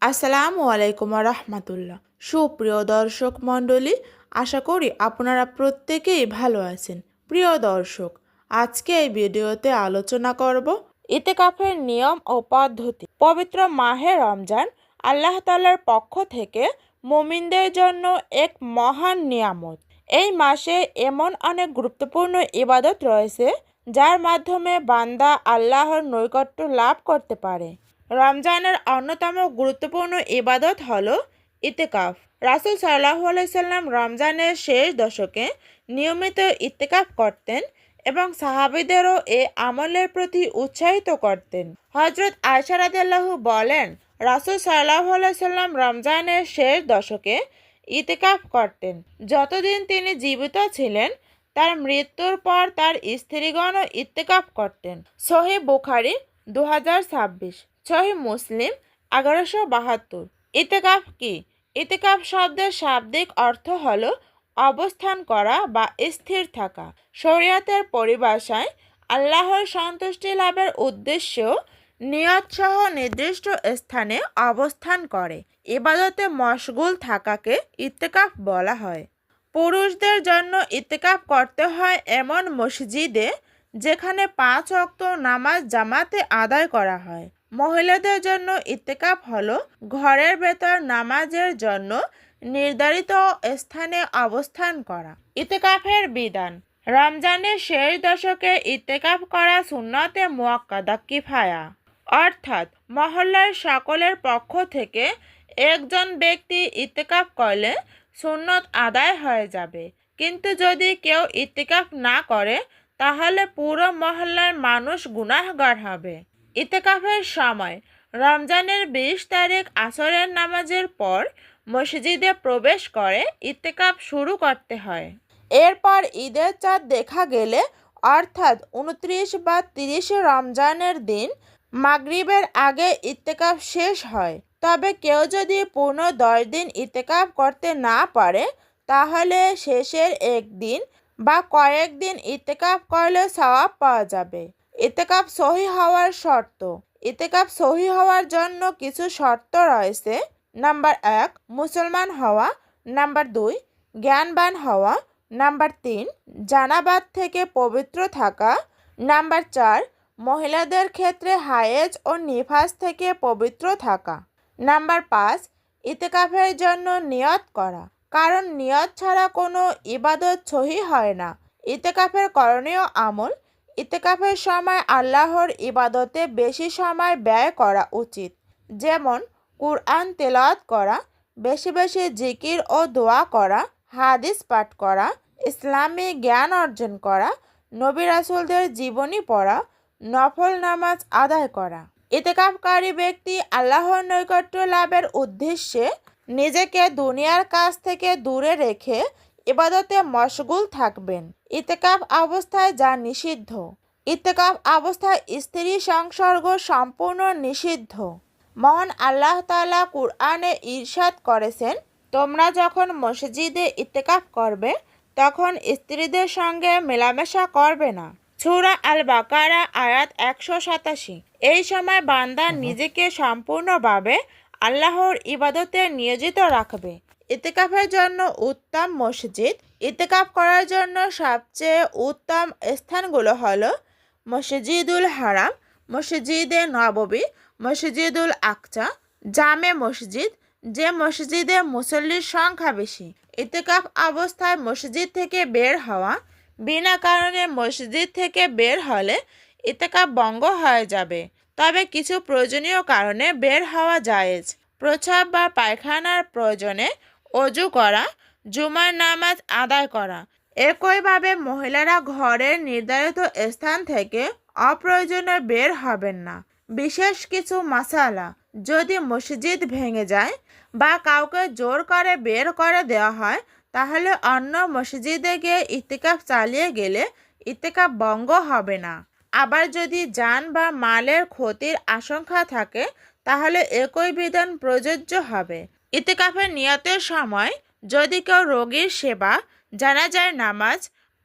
আসসালামু আলাইকুম রহমতুল্লাহ। সুপ্রিয় দর্শক মণ্ডলী, আশা করি আপনারা প্রত্যেকেই ভালো আছেন। প্রিয় দর্শক, আজকে এই ভিডিওতে আলোচনা করব ইতিকাফের নিয়ম ও পদ্ধতি। পবিত্র মাহে রমজান আল্লাহ তাআলার পক্ষ থেকে মুমিনদের জন্য এক মহান নিয়ামত। এই মাসে এমন অনেক গুরুত্বপূর্ণ ইবাদত রয়েছে যার মাধ্যমে বান্দা আল্লাহর নৈকট্য লাভ করতে পারে। রমজানের অন্যতম গুরুত্বপূর্ণ ইবাদত হলো ইতিকাফ। রাসূল সাল্লাল্লাহু আলাইহি সাল্লাম রমজানের শেষ দশকে নিয়মিত ইতিকাফ করতেন এবং সাহাবীদেরও এ আমলের প্রতি উৎসাহিত করতেন। হযরত আয়েশা রাদিয়াল্লাহু বলেন, রাসূল সাল্লাল্লাহু আলাইহি সাল্লাম রমজানের শেষ দশকে ইতিকাফ করতেন। যতদিন তিনি জীবিত ছিলেন, তার মৃত্যুর পর তার স্ত্রীগণও ইতিকাফ করতেন। সহিহ বুখারী 2026, সহিহ মুসলিম 1172। ইতিকাফ কি? ইতিকাফ শব্দের শাব্দিক অর্থ হলো অবস্থান করা বা স্থির থাকা। শরীয়তের পরিভাষায় আল্লাহর সন্তুষ্টি লাভের উদ্দেশ্য নিয়ত সহ নির্দিষ্ট স্থানে অবস্থান করে ইবাদতে মশগুল থাকাকে ইতিকাফ বলা হয়। পুরুষদের জন্য ইতিকাফ করতে হয় এমন মসজিদে যেখানে 5 ওয়াক্ত নামাজ জামাতে আদায় করা হয়। মহিলাদের জন্য ইতিকাফ হলো ঘরের ভেতর নামাজের জন্য নির্ধারিত স্থানে অবস্থান করা। ইতিকাফের বিধান। রমজানের শেষ দশকে ইতিকাফ করা সুন্নতে মুআক্কাদা কিফায়া, অর্থাৎ মহল্লার সকলের পক্ষ থেকে একজন ব্যক্তি ইতিকাফ করলে সুন্নত আদায় হয়ে যাবে। কিন্তু যদি কেউ ইতিকাফ না করে তাহলে পুরো মহল্লার মানুষ গুনাহগার হবে। ইতিকাফের সময় রমজানের 20 তারিখ আসরের নামাজের পর মসজিদে প্রবেশ করে ইতিকাফ শুরু করতে হয়। এরপর ঈদের চাঁদ দেখা গেলে অর্থাৎ 29 বা 30 রমজানের দিন মাগরিবের আগে ইতিকাফ শেষ হয়। তবে কেউ যদি পূর্ণ 10 দিন ইতিকাফ করতে না পারে তাহলে শেষের একদিন বা কয়েকদিন ইতিকাফ করলে সওয়াব পাওয়া যাবে। ইতিকাফ সহিহ হওয়ার শর্ত। ইতিকাফ সহিহ হওয়ার জন্য কিছু শর্ত রয়েছে। নাম্বার 1, মুসলমান হওয়া। নাম্বার 2, জ্ঞানবান হওয়া। নাম্বার 3, জানাবাত থেকে পবিত্র থাকা। নাম্বার 4, মহিলাদের ক্ষেত্রে হায়েজ ও নিফাস থেকে পবিত্র থাকা। নাম্বার 5, ইতিকাফের জন্য নিয়ত করা, কারণ নিয়ত ছাড়া কোনো ইবাদত সহিহ হয় না। ইতিকাফের করণীয় আমল। ইতিকাফের সময় আল্লাহর ইবাদতে বেশি সময় ব্যয় করা উচিত, যেমন কুরআন তেলাওয়াত করা, বেশি বেশি জিকির ও দোয়া করা, হাদিস পাঠ করা, ইসলামী জ্ঞান অর্জন করা, নবী রাসূলদের জীবনী পড়া, নফল নামাজ আদায় করা। ইতিকাফকারী ব্যক্তি আল্লাহর নৈকট্য লাভের উদ্দেশ্যে নিজেকে দুনিয়ার কাছ থেকে দূরে রেখে ইবাদতে মশগুল থাকবেন। ইতিকাফ অবস্থায় যা নিষিদ্ধ। ইতিকাফ অবস্থায় স্ত্রী সংসর্গ সম্পূর্ণ নিষিদ্ধ। মহান আল্লাহ তাআলা কুরআনে ইরশাদ করেছেন, তোমরা যখন মসজিদে ইতিকাফ করবে তখন স্ত্রীদের সঙ্গে মেলামেশা করবে না। সূরা আল বাকারা আয়াত 187। এই সময় বান্দা নিজেকে সম্পূর্ণভাবে আল্লাহর ইবাদতে নিয়োজিত রাখবে। ইতিকাফের জন্য উত্তম মসজিদ। ইতিকাফ করার জন্য সবচেয়ে উত্তম স্থানগুলো হলো মসজিদুল হারাম, মসজিদে নববী, মসজিদুল আকসা, জামে মসজিদ, যে মসজিদে মুসল্লির সংখ্যা বেশি। ইতিকাফ অবস্থায় মসজিদ থেকে বের হওয়া। বিনা কারণে মসজিদ থেকে বের হলে ইতিকাফ ভঙ্গ হয়ে যাবে, তবে কিছু প্রয়োজনীয় কারণে বের হওয়া জায়েজ। প্রস্রাব বা পায়খানার প্রয়োজনে ওযু করা, জুমার নামাজ আদায় করা। একইভাবে মহিলারা ঘরের নির্ধারিত স্থান থেকে অপ্রয়োজনে বের হবেন না। বিশেষ কিছু মাসালা। যদি মসজিদ ভেঙে যায় বা কাউকে জোর করে বের করে দেওয়া হয় তাহলে অন্য মসজিদে গিয়ে ইতিকাফ চালিয়ে গেলে ইতিকাফ ভঙ্গ হবে না। আবার যদি জান বা মালের ক্ষতির আশঙ্কা থাকে তাহলে একই বিধান প্রযোজ্য হবে। ইতিকাফের নিয়তের সময় যদি কেউ রোগীর সেবা, জানাজার নামাজ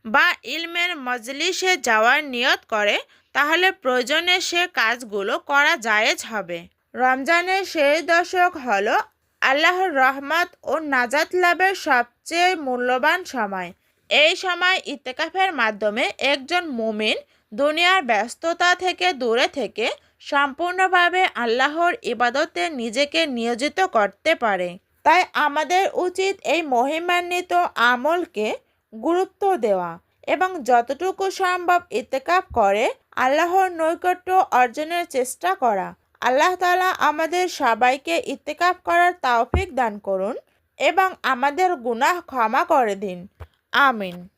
বা ইলমের মজলিসে যাওয়ার নিয়ত করে তাহলে প্রয়োজনে সে কাজগুলো করা জায়েজ হবে। রমজানের শেষ দশক হলো আল্লাহর রহমত ও নাজাত লাভের সবচেয়ে মূল্যবান সময়। এই সময় ইতিকাফের মাধ্যমে একজন মুমিন দুনিয়ার ব্যস্ততা থেকে দূরে থেকে সম্পূর্ণভাবে আল্লাহর ইবাদতে নিজেকে নিয়োজিত করতে পারে। তাই আমাদের উচিত এই মহিমান্বিত আমলকে গুরুত্ব দেওয়া এবং যতটুকু সম্ভব ইতিকাফ করে আল্লাহর নৈকট্য অর্জনের চেষ্টা করা। আল্লাহ তাআলা আমাদের সবাইকে ইতিকাফ করার তৌফিক দান করুন এবং আমাদের গুনাহ ক্ষমা করে দিন। আমিন।